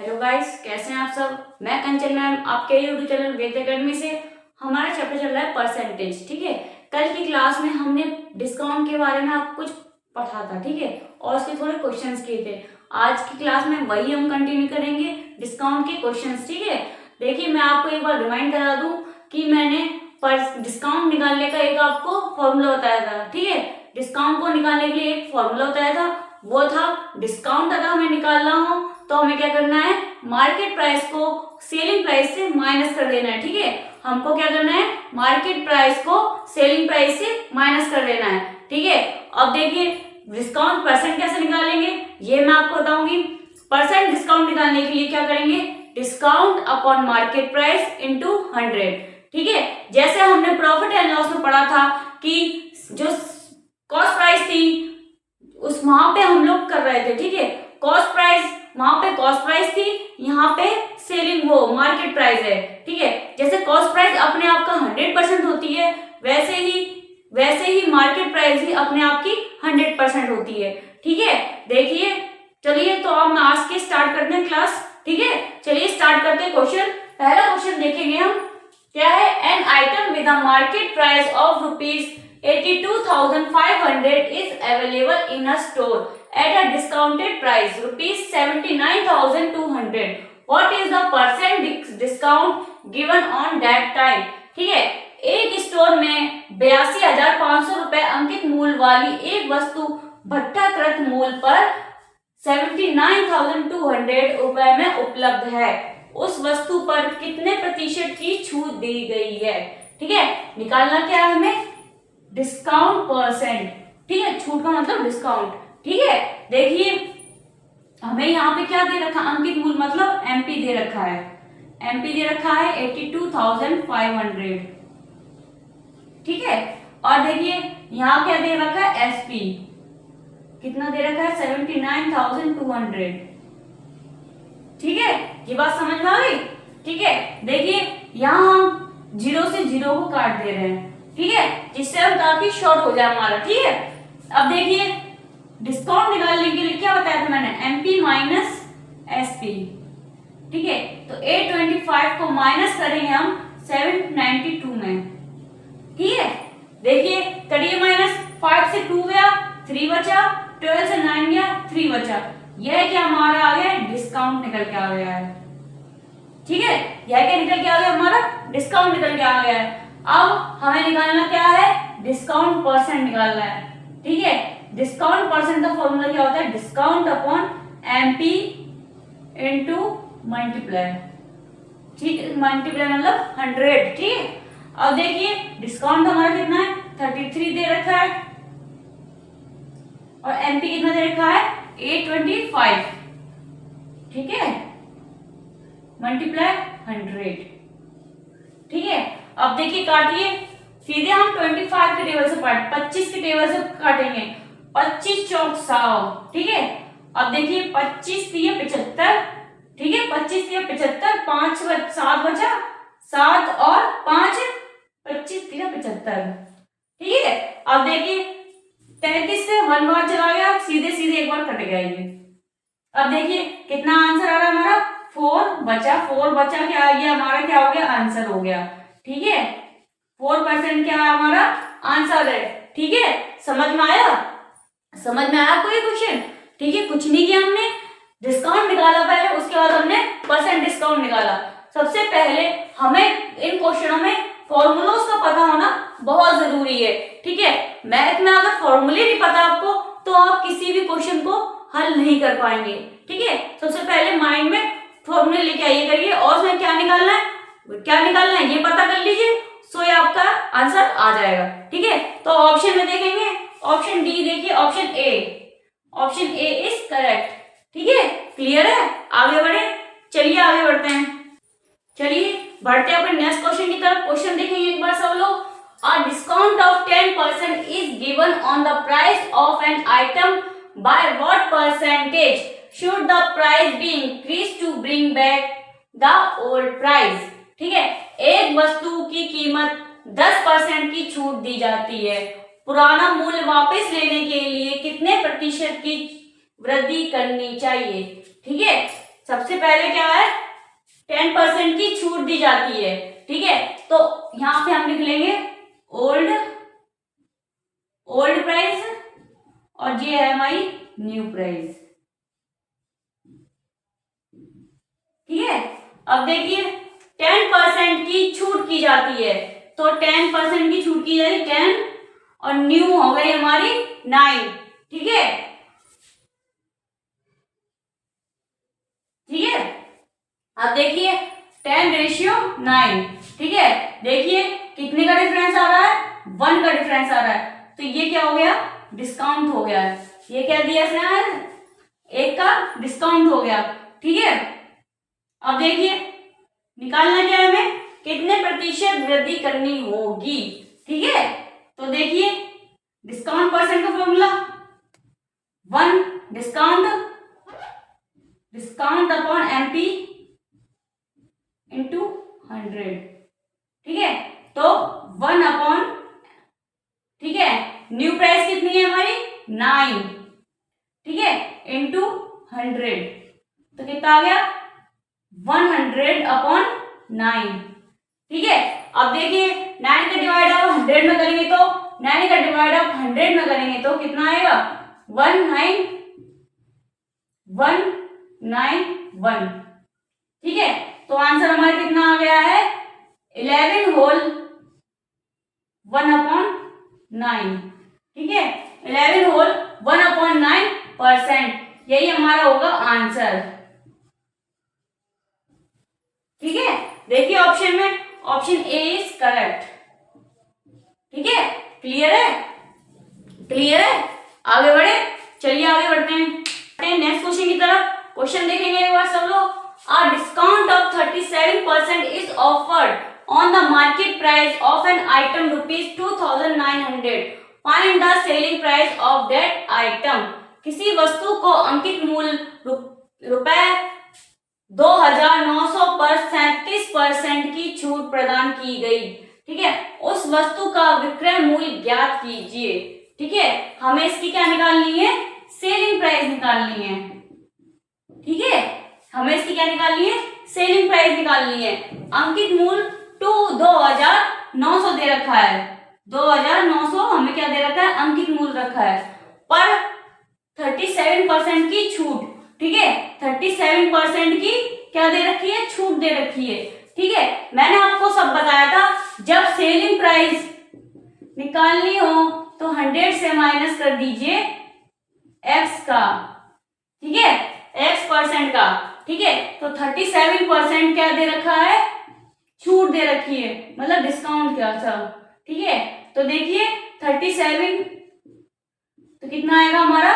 Hello guys, कैसे हैं आप सब। मैं कंचन मैम, आपके यूट्यूब चैनल वेद एकेडमी से। हमारा चैप्टर चल रहा है परसेंटेज। ठीक है, कल की क्लास में हमने डिस्काउंट के बारे में आपको कुछ पढ़ा था, ठीक है, और उसके थोड़े क्वेश्चंस किए थे। आज की क्लास में वही हम कंटिन्यू करेंगे, डिस्काउंट के क्वेश्चंस। ठीक है, देखिए मैं आपको एक बार रिमाइंड करा दूं कि मैंने डिस्काउंट निकालने का एक आपको फॉर्मूला बताया था। ठीक है, डिस्काउंट को निकालने के लिए एक फॉर्मूला बताया था, वो था डिस्काउंट अगर हमें निकालना हो तो हमें क्या करना है, मार्केट प्राइस को सेलिंग प्राइस से माइनस कर देना है। ठीक है, हमको क्या करना है, मार्केट प्राइस को सेलिंग प्राइस से माइनस कर देना है। ठीक है, अब देखिए डिस्काउंट परसेंट कैसे निकालेंगे ये मैं आपको बताऊंगी। परसेंट डिस्काउंट निकालने के लिए क्या करेंगे, discount upon market price into 100। ठीक है, जैसे हमने प्रॉफिट एंड लॉस में पढ़ा था कि जो कॉस्ट प्राइस थी उस वहां पे हम लोग कर रहे थे। ठीक है, कॉस्ट प्राइस वहां पे कॉस्ट प्राइस थी, यहाँ पे सेलिंग वो मार्केट प्राइस है। ठीक है, जैसे कॉस्ट प्राइस अपने आप का 100% होती है, वैसे ही मार्केट प्राइस भी अपने आप की 100% होती है। ठीक है, देखिए चलिए तो अब आज के स्टार्ट करते हैं क्लास। ठीक है, चलिए स्टार्ट करते हैं क्वेश्चन। पहला क्वेश्चन देखेंगे हम, क्या है, an item with a market price of ₹82,500 is available in a store at a discounted price ₹79,200. What is the percent discount given on that time? ठीक है, एक स्टोर में 82,500 रुपए अंकित मूल्य वाली एक वस्तु भट्टाकृत मूल्य पर 79,200 रुपए में उपलब्ध है। उस वस्तु पर कितने प्रतिशत की छूट दी गई है। ठीक है, निकालना क्या है हमें, डिस्काउंट परसेंट। ठीक है, छूट का मतलब डिस्काउंट। ठीक है, देखिए हमें यहाँ पे क्या दे रखा, अंकित मूल्य मतलब एमपी दे रखा है, एमपी दे रखा है 82,500। ठीक है, और देखिए यहाँ क्या दे रखा है, एसपी कितना दे रखा है, 79,200। ठीक है, ये बात समझ में आ गई। ठीक है, देखिए यहाँ हम 0 से 0 को काट दे रहे हैं। ठीक है, जिससे हम काफी शॉर्ट हो जाए हमारा। ठीक है, अब देखिए डिस्काउंट निकालने के लिए क्या बताया था मैंने, एमपी माइनस एसपी। ठीक है, तो 825 को माइनस करेंगे हम 792 में। ठीक है, देखिए करिए माइनस, 5 से 2 गया 3 बचा, 12 से 9 गया 3 बचा, यह क्या हमारा आ गया, डिस्काउंट निकल के आ गया है। ठीक है, यह क्या निकल के आ गया, हमारा डिस्काउंट निकल के आ गया है। अब हमें निकालना क्या है, डिस्काउंट परसेंट निकालना है। ठीक है, डिस्काउंट परसेंट का फॉर्मूला क्या होता है, discount upon MP into multiply. ठीक है, मल्टीप्लाई मतलब 100। ठीक है, अब देखिए डिस्काउंट हमारा कितना है, 33 दे रखा है, और एमपी कितना दे रखा है, 825। ठीक है, मल्टीप्लाई 100। ठीक है, अब देखिए काटिए, सीधे हम 25 के टेबल से 25 के टेबल से काटेंगे, 25 चौक 100। ठीक है, अब देखिए 25 दिए 75। ठीक है, 25 दिए 75, 5 7 बचा, 7 और 5 25 दिया 75। ठीक है, अब देखिए 33 से 1 बार चला गया, सीधे सीधे एक बार कट गया ये। अब देखिए कितना आंसर आ रहा है हमारा, 4 बचा क्या आ गया हमारा, क्या हो गया, आंसर हो गया। ठीक है, 4% क्या है हमारा आंसर है। ठीक है, समझ में आया आपको ये क्वेश्चन। ठीक है, कुछ नहीं किया हमने, डिस्काउंट निकाला पहले, उसके बाद हमने परसेंट डिस्काउंट निकाला। सबसे पहले हमें इन क्वेश्चनों में फॉर्मूलोस का पता होना बहुत जरूरी है। ठीक है, मैथ में अगर फॉर्मूले नहीं पता आपको तो आप किसी भी क्वेश्चन को हल नहीं कर पाएंगे। ठीक है, सबसे पहले माइंड में फॉर्मूले लेके आइए करिए, और उसमें क्या निकालना है ये पता कर लीजिए, सो ये आपका आंसर आ जाएगा। ठीक है, तो ऑप्शन में देखेंगे, ऑप्शन डी देखिए, ऑप्शन ए इज करेक्ट। ठीक है, क्लियर है, आगे बढ़े, चलिए आगे बढ़ते हैं। चलिए बढ़ते हैं अपने नेक्स्ट क्वेश्चन की तरफ। क्वेश्चन देखेंगे एक बार सब लोग। A discount of 10% is given on the price of an item. By what percentage should the price be increased to bring back the old price? ठीक है, एक वस्तु की कीमत 10% की छूट दी जाती है, पुराना मूल्य वापस लेने के लिए कितने प्रतिशत की वृद्धि करनी चाहिए। ठीक है, सबसे पहले क्या है, 10% की छूट दी जाती है, ठीक है। तो यहां पे हम लिख लेंगे ओल्ड प्राइस और ये है हमारी न्यू प्राइस, ठीक है। अब देखिए 10% की छूट की जाती है, तो 10% की छूट की जाएगी 10 और न्यू हो गई हमारी 9, ठीक है, ठीक है। अब देखिए 10:9, ठीक है। देखिए कितने का डिफरेंस आ रहा है, 1 का डिफरेंस आ रहा है, तो ये क्या हो गया, डिस्काउंट हो गया है। ये क्या दिया इसने, 1 का डिस्काउंट हो गया, ठीक है। अब देखिए निकालना क्या है हमें, कितने प्रतिशत वृद्धि करनी होगी, ठीक है। तो देखिए डिस्काउंट परसेंट का formula 1 discount upon MP into 100, ठीक है। तो 1 अपॉन, ठीक है, न्यू प्राइस कितनी है हमारी 9, ठीक है, इंटू 100, तो कितना आ गया 100 अपॉन 9, ठीक है। अब देखिए 9 का डिवाइड आप 100 में करेंगे तो 9 का डिवाइड आप 100 में करेंगे तो कितना आएगा 191, ठीक है। तो आंसर हमारा कितना आ गया है 11 होल 1/9, ठीक है, 11 होल 1/9%, यही हमारा होगा आंसर, ठीक है। देखिए ऑप्शन में ऑप्शन ए इज करेक्ट, ठीक है। क्लियर है, क्लियर है, आगे बढ़े, चलिए आगे बढ़ते हैं नेक्स्ट क्वेश्चन की तरफ। क्वेश्चन देखेंगे एक बार सब लोग। A discount of 37% is offered on the market price of an item ₹2,900. Find the selling price of that item. किसी वस्तु को अंकित मूल्य ₹2,900 पर 37% की छूट प्रदान की गई, ठीक है। उस वस्तु का विक्रय मूल्य ज्ञात कीजिए, ठीक है। हमें इसकी क्या निकालनी है, सेलिंग प्राइस निकालनी है, ठीक है। हमें इसकी क्या निकालनी है, सेलिंग प्राइस निकालनी है। अंकित मूल्य 2,900 दे रखा है, 2,900 हमें क्या दे रखा है, अंकित मूल्य रखा है, पर 37% की छूट, ठीक है, 37% की क्या दे रखी है, छूट दे रखी है, ठीक है। मैंने आपको सब बताया था, जब सेलिंग प्राइस निकालनी हो तो 100 से माइनस कर दीजिए x का, ठीक है, x% का, ठीक है। तो 37% क्या दे रखा है, छूट दे रखी है, मतलब डिस्काउंट क्या था, ठीक है। तो देखिए 37 तो कितना आएगा हमारा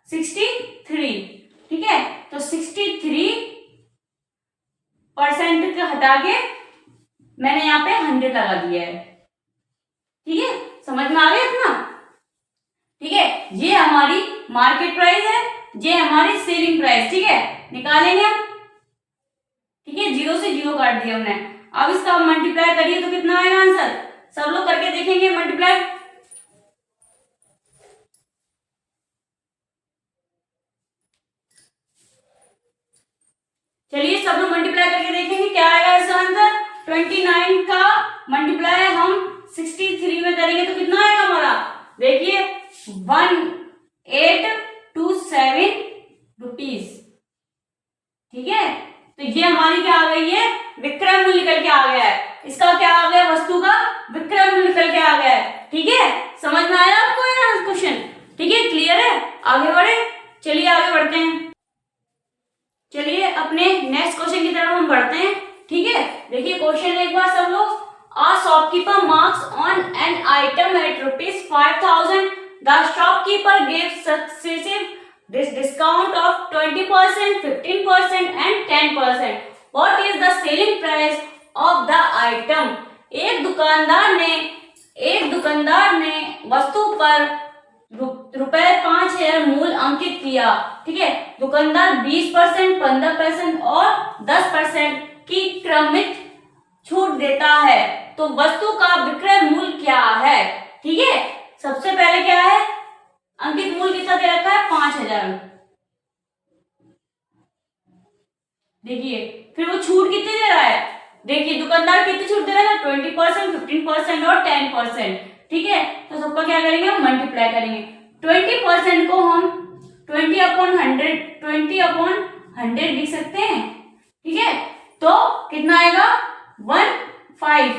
63, ठीक है। तो 63% का हटा के मैंने यहाँ पे 100 लगा दिया है, ठीक है, समझ में आ गया इतना, ठीक है। ये हमारी मार्केट प्राइस है, ये हमारी सेलिंग प्राइस, ठीक है, निकालेंगे हम, ठीक है। 0 से 0 काट दिया हमने। अब इसका मल्टीप्लाई करिए तो कितना आएगा आंसर, सब लोग करके देखेंगे मल्टीप्लाई। चलिए सब लोग मल्टीप्लाई करके देखेंगे क्या आएगा इसका आंसर। 29 का मल्टीप्लाई हम 63 में करेंगे तो कितना आएगा हमारा, देखिए 1827 रुपीज, ठीक है। तो ये हमारी क्या आ गई है, विक्रय मूल्य निकल के आ गया है, इसका क्या आ गया, वस्तु का विक्रय मूल्य निकल के आ गया है, ठीक है। समझ में आया आपको ये क्वेश्चन, ठीक है, क्लियर है, आगे बढ़े, चलिए आगे बढ़ते हैं। चलिए अपने नेक्स्ट क्वेश्चन की तरफ हम बढ़ते हैं, ठीक है। देखिए क्वेश्चन एक बार सब लोग। A shopkeeper marks on an item at ₹5,000. The shopkeeper gives successive discount of 20%, 15% and 10%. What is the selling price of the item? एक दुकानदार ने वस्तु पर ₹5,000 मूल्य अंकित किया, ठीक है। दुकानदार 20%, 15% और 10% की क्रमिक छूट देता है, तो वस्तु का विक्रय मूल्य क्या है, ठीक है। सबसे पहले क्या है, अंकित मूल्य कितना दे रखा है 5,000, देखिए फिर वो छूट कितनी दे रहा है, देखिए दुकानदार कितनी छूट दे रहा है, 20%, 15% और 10%। ठीक है, तो सबका क्या करेंगे हम मल्टीप्लाई करेंगे। 20% को हम 20/100 लिख सकते हैं। ठीक है, तो कितना आएगा 15।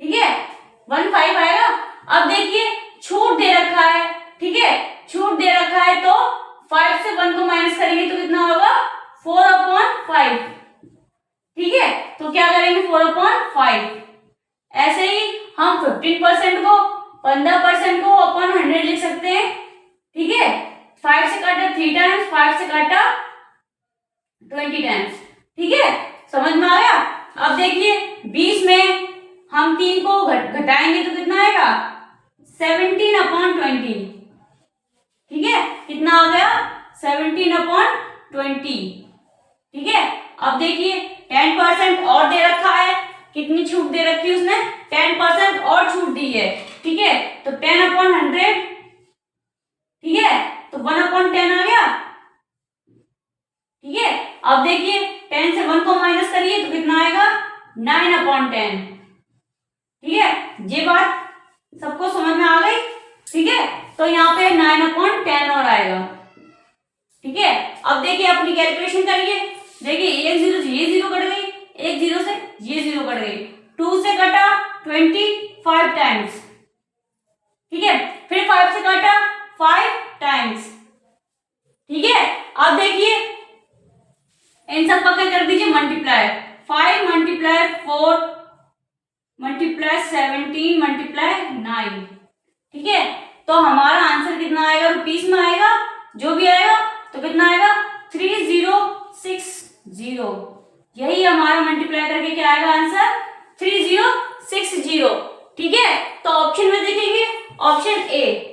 ठीक है, 15 आएगा। अब देखिए छूट दे रखा है, ठीक है, छूट दे रखा है तो 5 से 1 को माइनस करेंगे तो कितना होगा 4/5। ठीक है, तो क्या करेंगे 4/5। ऐसे ही हम 15% को 15% को अपॉन 100 लिख सकते हैं। ठीक है, 5 से काटा 3 टाइम्स, 5 से काटा 20 टाइम्स। ठीक है, समझ में आ गया। अब देखिए 20 में हम 3 को घटाएंगे तो कितना आएगा 17/20। ठीक है, कितना आ गया 17/20। ठीक है, अब देखिए 10% और दे रखा है, कितनी छूट दे रखी है उसने 10% और छूट दी है। ठीक है, तो 10/100। ठीक है, तो 1/10 आ गया। ठीक है, अब देखिए 10 से 1 को माइनस करिए तो कितना आएगा 9/10। ठीक है, ये बात सबको समझ में आ गई। ठीक है, तो यहाँ पे 9/10 और आएगा। ठीक है, अब देखिए अपनी कैलकुलेशन करिए। देखिए एक जीरो से ये जीरो कट गई, एक जीरो से ये जीरो कट गई, 2 से कटा 25 टाइम्स। ठीक है, फिर 5 से काटा 5 टाइम्स। ठीक है, अब देखिए इन सब का क्या कर दीजिए मल्टीप्लाई। 5 multiply 4 multiply 17 multiply 9। ठीक है, तो हमारा आंसर कितना आएगा रुपीस में आएगा, जो भी आएगा तो कितना आएगा 3060। यही हमारा मल्टीप्लाई करके क्या आएगा आंसर 3060। ठीक है, तो ऑप्शन में देखेंगे ऑप्शन ए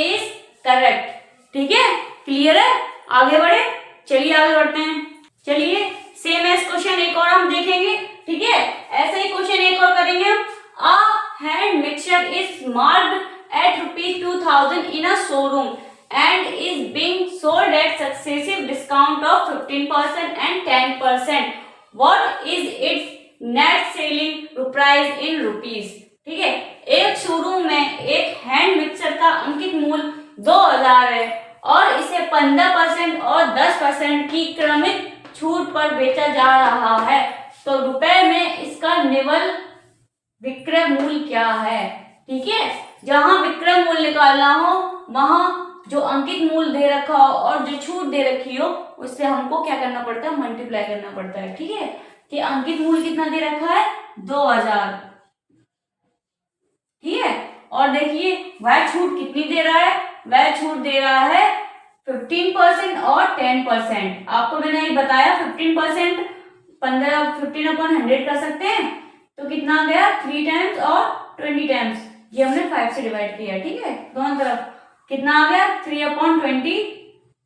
इज करेक्ट। ठीक है, क्लियर है, आगे बढ़े, चलिए आगे बढ़ते हैं। चलिए सेम एज क्वेश्चन एक और हम देखेंगे। ठीक है, ऐसे ही क्वेश्चन एक और करेंगे हम। A hand mixture is marked at ₹2000 in a showroom and is being sold at successive discount of 15% and 10%. What is its net selling price in rupees? ठीक है, एक शोरूम में एक हैंड मिक्सर का अंकित मूल्य 2000 है और इसे 15% और 10% की क्रमिक छूट पर बेचा जा रहा है, तो रुपए में इसका निवल विक्रय मूल्य क्या है। ठीक है, जहां विक्रय मूल्य निकालना हो वहां जो अंकित मूल्य दे रखा हो और जो छूट दे रखी हो उससे हमको क्या करना पड़ता है मल्टीप्लाई करना पड़ता है। ठीक है, कि अंकित मूल्य कितना दे रखा है 2000। ठीक है, और देखिए वह छूट कितनी दे रहा है, वह छूट दे रहा है 15% और 10%। आपको मैंने ये बताया 15% 15/100 कर सकते हैं, तो कितना गया 3 टाइम्स और 20 टाइम्स, ये हमने 5 से डिवाइड किया। ठीक है, दोनों तरफ कितना आ गया 3/20।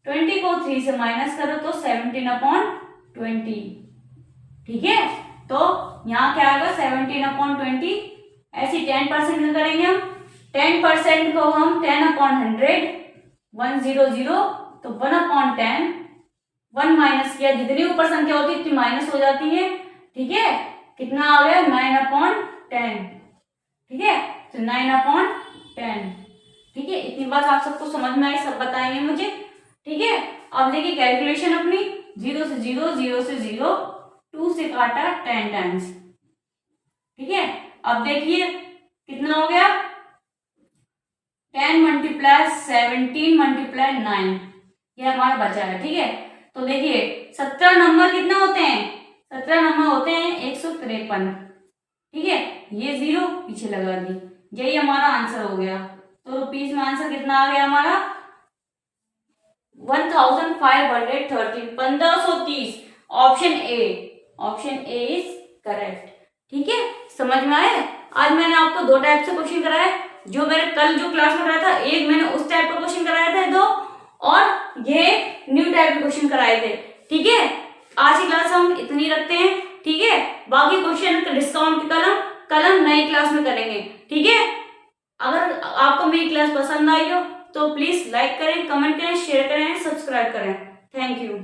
20 को 3 से माइनस करो तो 17/20। ठीक है, तो यहाँ क्या आएगा 17/20। ऐसे 10% में करेंगे हम, 10% को हम 10/100 100 तो 1/10। 1 माइनस किया, जितनी ऊपर संख्या होती है उतनी माइनस हो जाती है। ठीक है, कितना आ गया 9/10। ठीक है, तो 9/10। ठीक है, इतनी बात आप सबको समझ में आई, सब बताएंगे मुझे। ठीक है, अब देखिए कैलकुलेशन अपनी 0 से 0 0 से 0 2 से काटा 10 टाइम्स। ठीक है, अब देखिए कितना हो गया 10 मल्टीप्लाई 17 मल्टीप्लाई 9, ये हमारा बचा है। ठीक है, तो देखिए 17 नंबर कितने होते हैं 17 नंबर होते हैं 153। ठीक है, ये 0 पीछे लगा दी, यही हमारा आंसर हो गया। तो रुपीस में आंसर कितना आ गया हमारा 1530 1530। Option A is correct. ठीक है, समझ में आया। आज मैंने आपको 2 टाइप से क्वेश्चन कराए, जो मैंने कल जो क्लास में कराया था, एक मैंने उस टाइप का क्वेश्चन कराया था 2, और ये न्यू टाइप के क्वेश्चन कराए थे। ठीक है, आज की क्लास हम इतनी रखते हैं। ठीक है, बाकी क्वेश्चन डिस्काउंट की कल नई क्लास में करेंगे। ठीक है, अगर आपको मेरी क्लास पसंद आई हो तो प्लीज लाइक करें, कमेंट करें, शेयर करें, सब्सक्राइब करें। Thank you.